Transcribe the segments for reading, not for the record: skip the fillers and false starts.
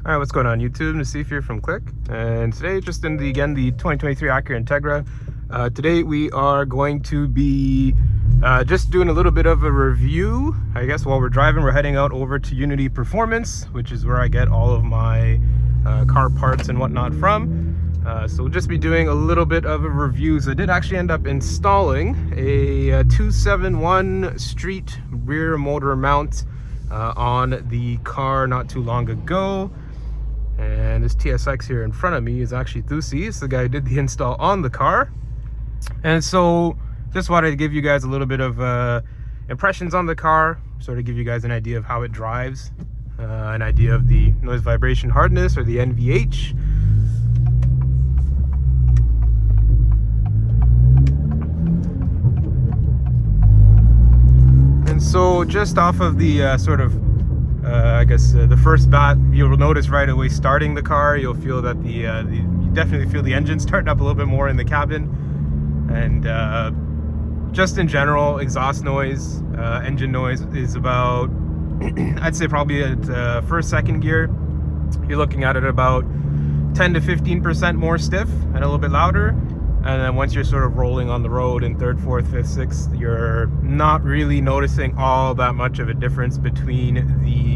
All right, what's going on YouTube? Nassif here from Click, and today just in the 2023 Acura Integra. Today we are going to be just doing a little bit of a review. I guess while we're driving, we're heading out over to Unity Performance, which is where I get all of my car parts and whatnot from. So we'll just be doing a little bit of a review. So I did actually end up installing a 271 Street rear motor mount on the car not too long ago. And this TSX here in front of me is actually Thusi. It's the guy who did the install on the car. And so just wanted to give you guys a little bit of impressions on the car, sort of give you guys an idea of how it drives, an idea of the noise vibration hardness, or the NVH. And so just off of the I guess the first bat, you'll notice right away starting the car, you'll feel that you definitely feel the engine starting up a little bit more in the cabin. And just in general, exhaust noise, engine noise is about, I'd say probably at first, second gear, you're looking at it about 10 to 15% more stiff and a little bit louder. And then once you're sort of rolling on the road in third, fourth, fifth, sixth, you're not really noticing all that much of a difference between the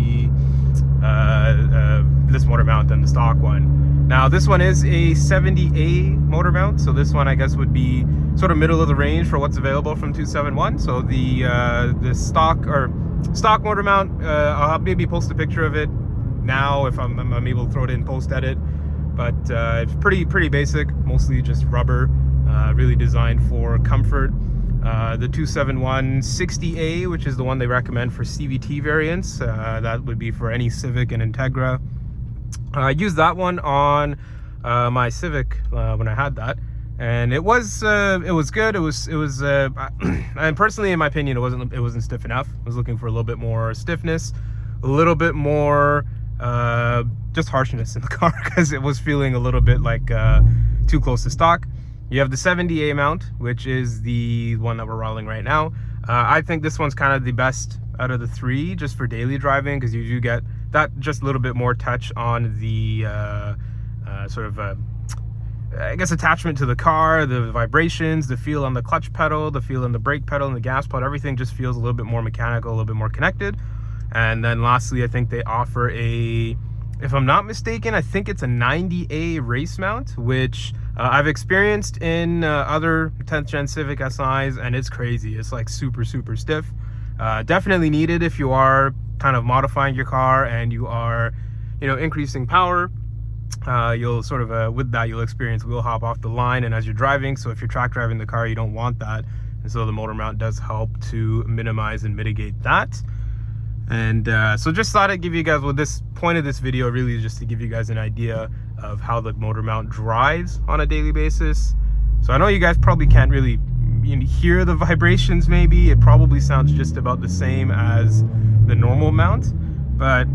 this motor mount and the stock one. Now this one is a 70A motor mount, so this one I guess would be sort of middle of the range for what's available from 271. So the stock motor mount, I'll maybe post a picture of it now if I'm able to throw it in post edit. But it's pretty basic, mostly just rubber, really designed for comfort. The 271 60A, which is the one they recommend for CVT variants, that would be for any Civic and Integra. I used that one on my Civic when I had that, and it was good. It was and personally, in my opinion, it wasn't stiff enough. I was looking for a little bit more stiffness, a little bit more just harshness in the car, because it was feeling a little bit like too close to stock. You have the 70A mount, which is the one that we're rolling right now. I think this one's kind of the best out of the three, just for daily driving, because you do get that just a little bit more touch on the I guess attachment to the car, the vibrations, the feel on the clutch pedal, the feel on the brake pedal and the gas pedal. Everything just feels a little bit more mechanical, a little bit more connected. And then lastly, I think they offer if I'm not mistaken, I think it's a 90A race mount, which I've experienced in other 10th gen Civic SIs, and it's crazy. It's like super stiff. Definitely needed if you are kind of modifying your car and you are, increasing power. You'll sort of with that you'll experience wheel hop off the line, and as you're driving, so if you're track driving the car, you don't want that, and so the motor mount does help to minimize and mitigate that. And so just thought I'd give you guys, with this point of this video, really just to give you guys an idea of how the motor mount drives on a daily basis. So I know you guys probably can't really hear the vibrations. Maybe it probably sounds just about the same as the normal mount, but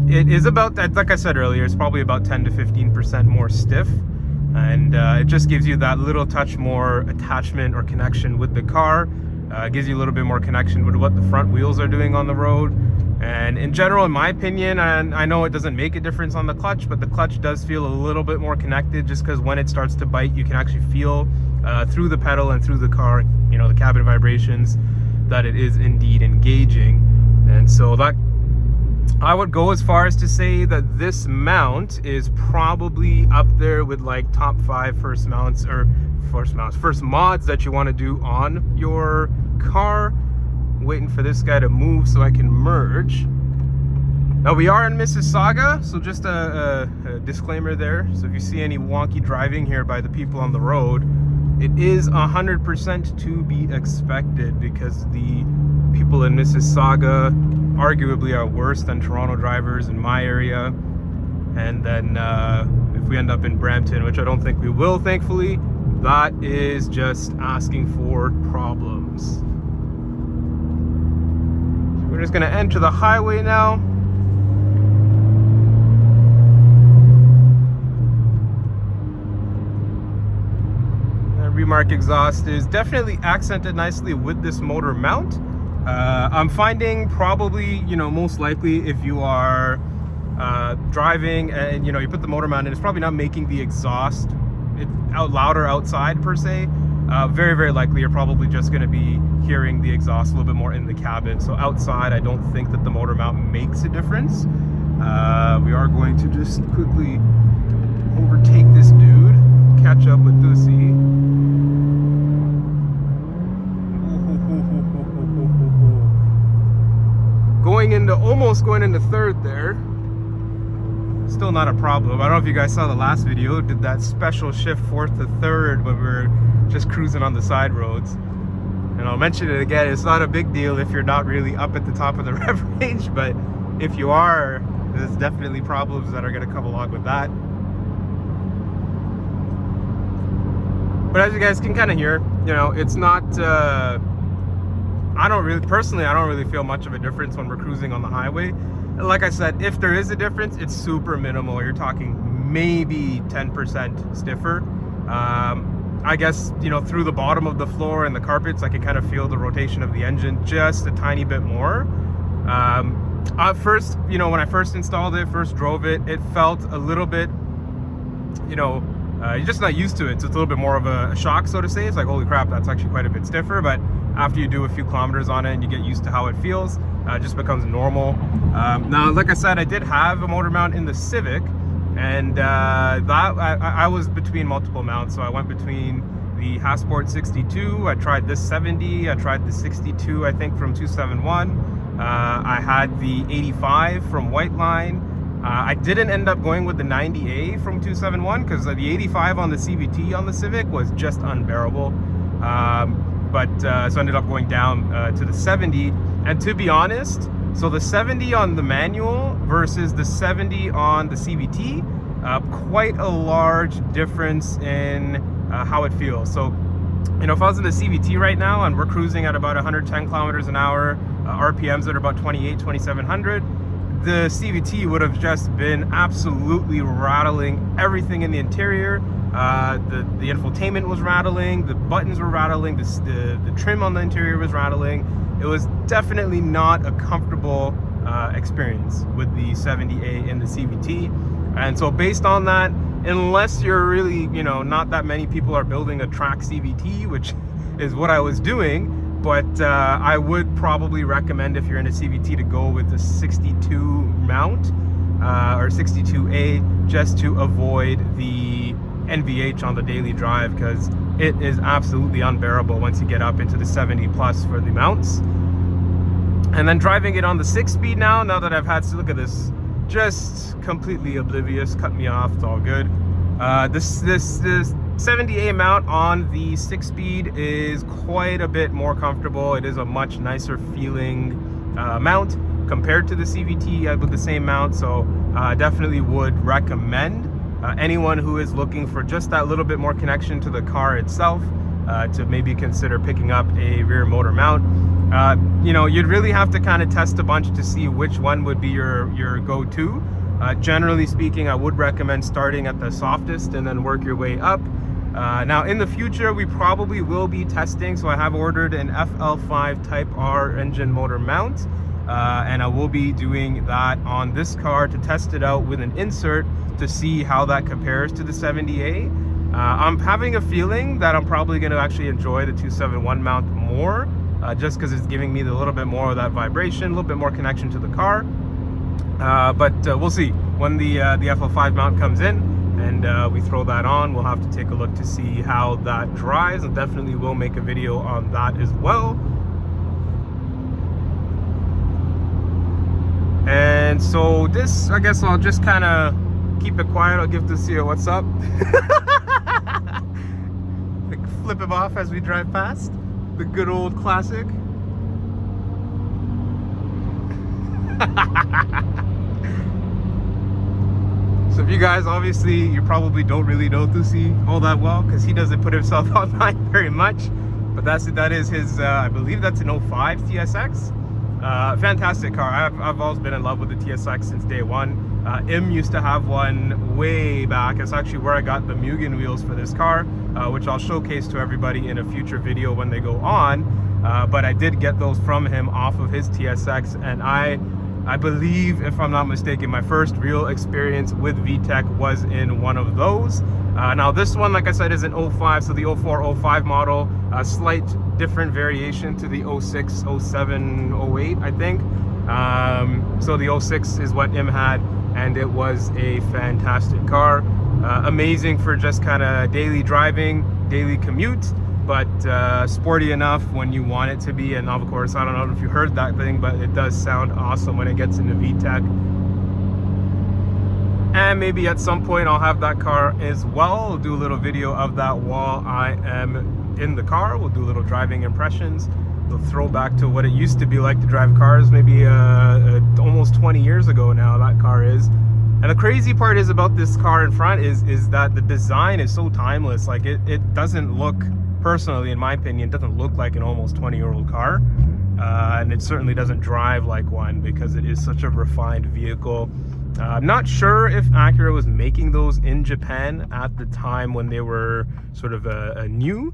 it is about, like I said earlier, it's probably about 10 to 15% more stiff, and it just gives you that little touch more attachment or connection with the car. Gives you a little bit more connection with what the front wheels are doing on the road. And in general, in my opinion, and I know it doesn't make a difference on the clutch, but the clutch does feel a little bit more connected, just because when it starts to bite, you can actually feel through the pedal and through the car, the cabin vibrations, that it is indeed engaging. And so that, I would go as far as to say that this mount is probably up there with like top 5 first mods that you want to do on your car. Waiting for this guy to move so I can merge. Now we are in Mississauga, so just a disclaimer there. So if you see any wonky driving here by the people on the road, it is 100% to be expected, because the people in Mississauga arguably are worse than Toronto drivers in my area. And then if we end up in Brampton, which I don't think we will, thankfully, that is just asking for problems. We're just going to enter the highway now. That remark exhaust is definitely accented nicely with this motor mount. I'm finding probably, most likely if you are driving and you put the motor mount in, it's probably not making the exhaust out louder outside per se. Very, very likely you're probably just going to be hearing the exhaust a little bit more in the cabin. So outside, I don't think that the motor mount makes a difference. We are going to just quickly overtake this dude, catch up with Lucy. Almost going into third there. Still not a problem. I don't know if you guys saw the last video. Did that special shift fourth to third when we were just cruising on the side roads. And I'll mention it again, it's not a big deal if you're not really up at the top of the rev range, but if you are, there's definitely problems that are going to come along with that. But as you guys can kind of hear, it's not I don't really feel much of a difference when we're cruising on the highway. Like I said, if there is a difference, it's super minimal. You're talking maybe 10% stiffer. I guess, through the bottom of the floor and the carpets, I can kind of feel the rotation of the engine just a tiny bit more. At first, when I first installed it, first drove it, it felt a little bit, you're just not used to it. So it's a little bit more of a shock, so to say. It's like, holy crap, that's actually quite a bit stiffer. But after you do a few kilometers on it and you get used to how it feels, it just becomes normal. Now, like I said, I did have a motor mount in the Civic, and I was between multiple mounts. So I went between the Hasport 62, I tried this 70, I tried the 62, I think, from 271. I had the 85 from Whiteline. I didn't end up going with the 90A from 271 because the 85 on the CVT on the Civic was just unbearable. So I ended up going down to the 70. And to be honest, so the 70 on the manual versus the 70 on the CVT, quite a large difference in how it feels. So, if I was in the CVT right now and we're cruising at about 110 kilometers an hour, RPMs at about 2,700, the CVT would have just been absolutely rattling everything in the interior. The infotainment was rattling, the buttons were rattling, the trim on the interior was rattling. It was definitely not a comfortable experience with the 70A in the CVT. And so based on that, unless you're really, not that many people are building a track CVT, which is what I was doing, but I would probably recommend, if you're in a CVT, to go with the 62 mount or 62A, just to avoid the NVH on the daily drive, because it is absolutely unbearable once you get up into the 70 plus for the mounts. And then driving it on the 6-speed now that I've had to look at this, just completely oblivious, cut me off, it's all good. This 70A mount on the 6-speed is quite a bit more comfortable. It is a much nicer feeling mount compared to the CVT with the same mount. So I definitely would recommend anyone who is looking for just that little bit more connection to the car itself to maybe consider picking up a rear motor mount. You'd really have to kind of test a bunch to see which one would be your go-to. Generally speaking, I would recommend starting at the softest and then work your way up. Now in the future, we probably will be testing, so I have ordered an FL5 Type R engine motor mount, and I will be doing that on this car to test it out with an insert to see how that compares to the 70A. I'm having a feeling that I'm probably going to actually enjoy the 271 mount more, just because it's giving me a little bit more of that vibration, a little bit more connection to the car. But we'll see when the FL5 mount comes in and we throw that on. We'll have to take a look to see how that drives, and definitely will make a video on that as well. And so this, I guess I'll just kind of keep it quiet. I'll give this here what's up. Like flip him off as we drive past. The good old classic. So if you guys, obviously, you probably don't really know Thusi all that well, because he doesn't put himself online very much. But that is his, I believe that's an 05 TSX. Fantastic car. I've always been in love with the TSX since day one. Im used to have one way back. It's actually where I got the Mugen wheels for this car, which I'll showcase to everybody in a future video when they go on. But I did get those from him off of his TSX, and I I believe, if I'm not mistaken, my first real experience with VTEC was in one of those. Now this one, like I said, is an 05, so the 04, 05 model, a slight different variation to the 06, 07, 08, I think. So the 06 is what Im had, and it was a fantastic car. Amazing for just kind of daily driving, daily commute, but sporty enough when you want it to be. And of course, I don't know if you heard that thing, but it does sound awesome when it gets into VTEC. And maybe at some point I'll have that car as well. I'll do a little video of that while I am in the car. We'll do little driving impressions. We'll throw back to what it used to be like to drive cars, maybe almost 20 years ago now, that car is. And the crazy part is about this car in front is that the design is so timeless. Like it doesn't look, personally in my opinion, doesn't look like an almost 20-year-old car. And it certainly doesn't drive like one because it is such a refined vehicle. I'm not sure if Acura was making those in Japan at the time when they were sort of new,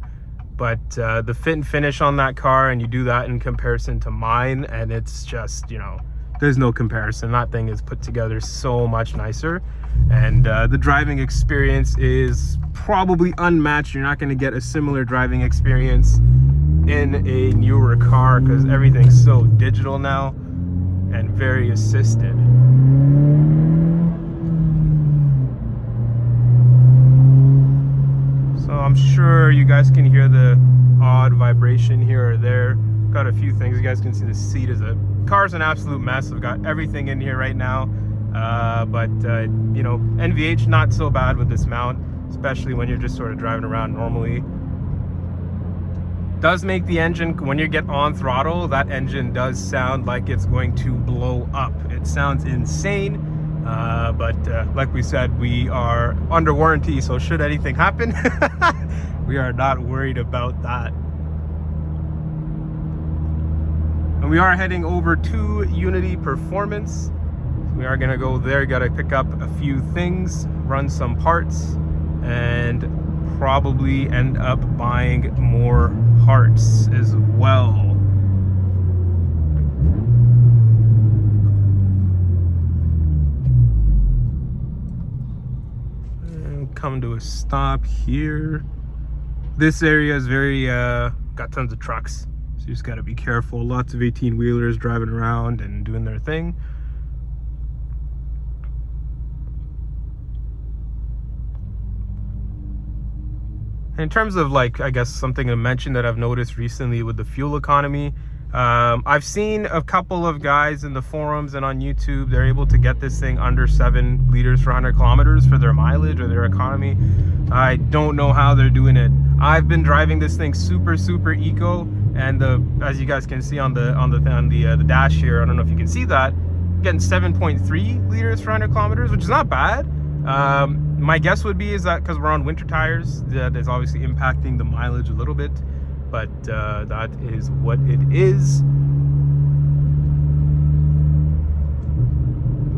but the fit and finish on that car, and you do that in comparison to mine, and it's just, you know, there's no comparison. That thing is put together so much nicer, and the driving experience is probably unmatched. You're not going to get a similar driving experience in a newer car because everything's so digital now and very assisted. So I'm sure you guys can hear the odd vibration here or there. Got a few things. You guys can see the seat is car's an absolute mess. I've got everything in here right now. But you know, NVH not so bad with this mount, especially when you're just sort of driving around normally. Does make the engine, when you get on throttle, that engine does sound like it's going to blow up. It sounds insane. But like we said, we are under warranty, so should anything happen, we are not worried about that. And we are heading over to Unity Performance. We are gonna go there, gotta pick up a few things, run some parts, and probably end up buying more parts as well. And come to a stop here. This area is very got tons of trucks, so you just got to be careful. Lots of 18-wheelers driving around and doing their thing. In terms of, like, I guess something to mention that I've noticed recently with the fuel economy, I've seen a couple of guys in the forums and on YouTube, they're able to get this thing under 7 liters for 100 kilometers for their mileage or their economy. I don't know how they're doing it. I've been driving this thing super eco, and as you guys can see on the dash here, I don't know if you can see that, I'm getting 7.3 liters for 100 kilometers, which is not bad. My guess would be is that because we're on winter tires, that is obviously impacting the mileage a little bit, but that is what it is.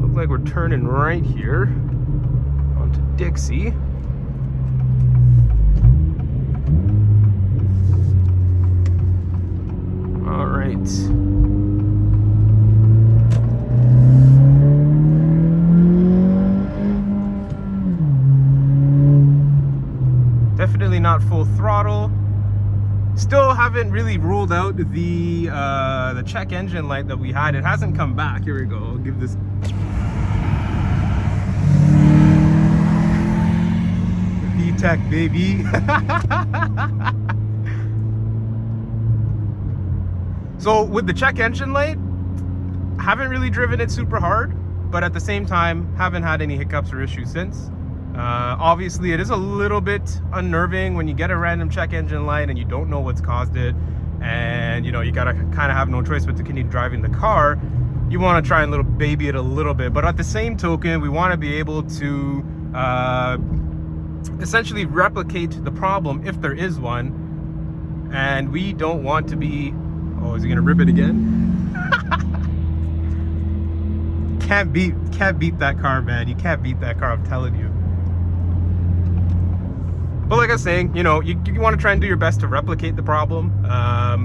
Looks like we're turning right here onto Dixie. All right. Definitely not full throttle. Still haven't really ruled out the check engine light that we had. It hasn't come back. Here we go. I'll give this. VTEC, baby. So with the check engine light, haven't really driven it super hard, but at the same time, haven't had any hiccups or issues since. Obviously it is a little bit unnerving when you get a random check engine light and you don't know what's caused it, and you know, you gotta kind of have no choice but to continue driving the car. You want to try and little baby it a little bit, but at the same token, we want to be able to essentially replicate the problem if there is one, and we don't want to be, oh, is he gonna rip it again? Can't beat that car, man. You can't beat that car, I'm telling you. But like I was saying, you know, you want to try and do your best to replicate the problem.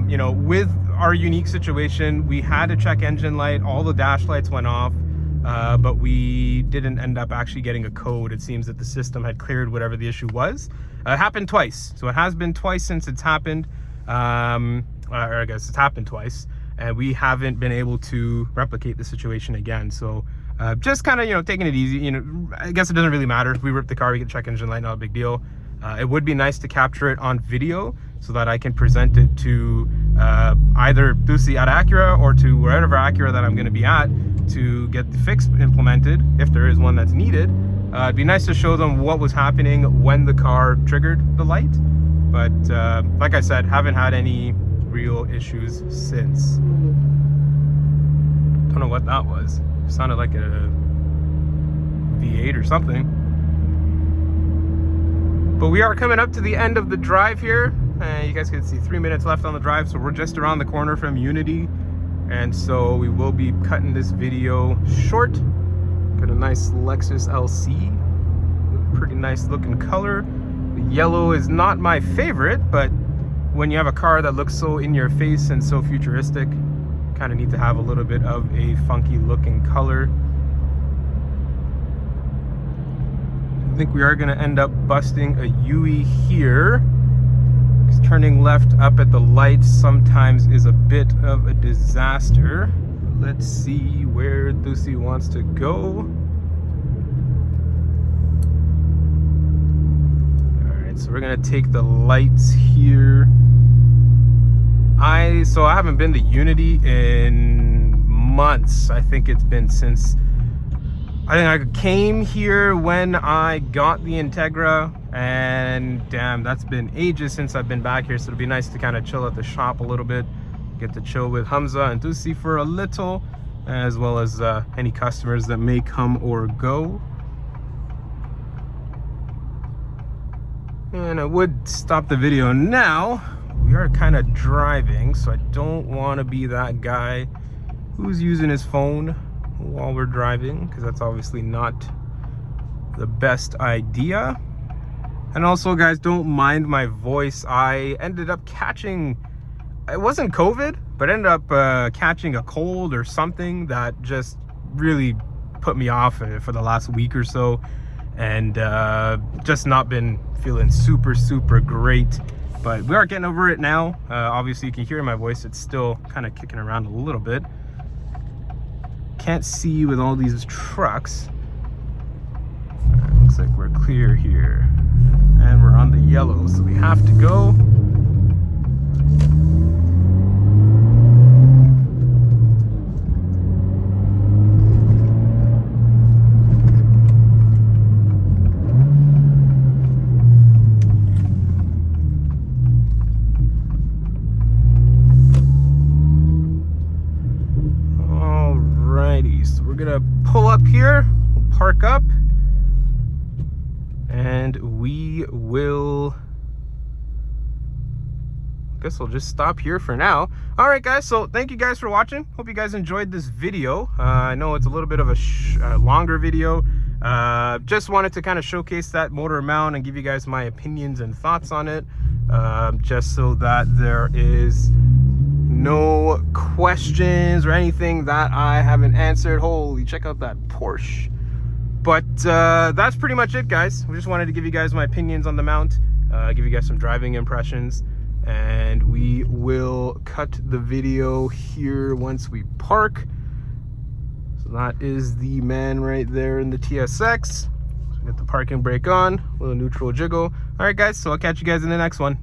You know, with our unique situation. We had to check engine light, all the dash lights went off, but we didn't end up actually getting a code. It seems that the system had cleared whatever the issue was. It happened twice, so it has been twice since it's happened, or I guess it's happened twice, and we haven't been able to replicate the situation again. So just kind of, you know, taking it easy. You know, I guess it doesn't really matter. If we rip the car, we can check engine light, not a big deal. It would be nice to capture it on video so that I can present it to either Dusi at Acura or to wherever Acura that I'm going to be at to get the fix implemented, if there is one that's needed. It'd be nice to show them what was happening when the car triggered the light. But like I said, haven't had any real issues since. Don't know what that was. It sounded like a V8 or something. But we are coming up to the end of the drive here. You guys can see 3 minutes left on the drive, so we're just around the corner from Unity. And so we will be cutting this video short. Got a nice Lexus LC. Pretty nice looking color. The yellow is not my favorite, but when you have a car that looks so in your face and so futuristic, kind of need to have a little bit of a funky looking color. I think we are going to end up busting a UE here. Turning left up at the lights sometimes is a bit of a disaster. Let's see where Dusi wants to go. Alright, so we're going to take the lights here. So I haven't been to Unity in months. I think it's been since I came here when I got the Integra, and damn, that's been ages since I've been back here. So it'll be nice to kind of chill at the shop a little bit, get to chill with Hamza and Dusi for a little, as well as any customers that may come or go. And I would stop the video now. We are kind of driving, so I don't want to be that guy who's using his phone while we're driving, because that's obviously not the best idea. And also, guys, don't mind my voice. I ended up catching, it wasn't COVID, but ended up catching a cold or something that just really put me off for the last week or so, and just not been feeling super great. But we are getting over it now. Obviously you can hear my voice, it's still kind of kicking around a little bit. Can't see with all these trucks. Looks like we're clear here, and we're on the yellow, so we have to go. So we're gonna pull up here, we'll park up, and we will, I guess we'll just stop here for now. All right, guys, so thank you guys for watching. Hope you guys enjoyed this video. I know it's a little bit of a longer video. Just wanted to kind of showcase that motor mount and give you guys my opinions and thoughts on it, just so that there is no questions or anything that I haven't answered. Holy, check out that Porsche. But that's pretty much it, guys. We just wanted to give you guys my opinions on the mount, give you guys some driving impressions, and we will cut the video here once we park. So that is the man right there in the TSX. So get the parking brake on, little neutral jiggle. All right, guys, so I'll catch you guys in the next one.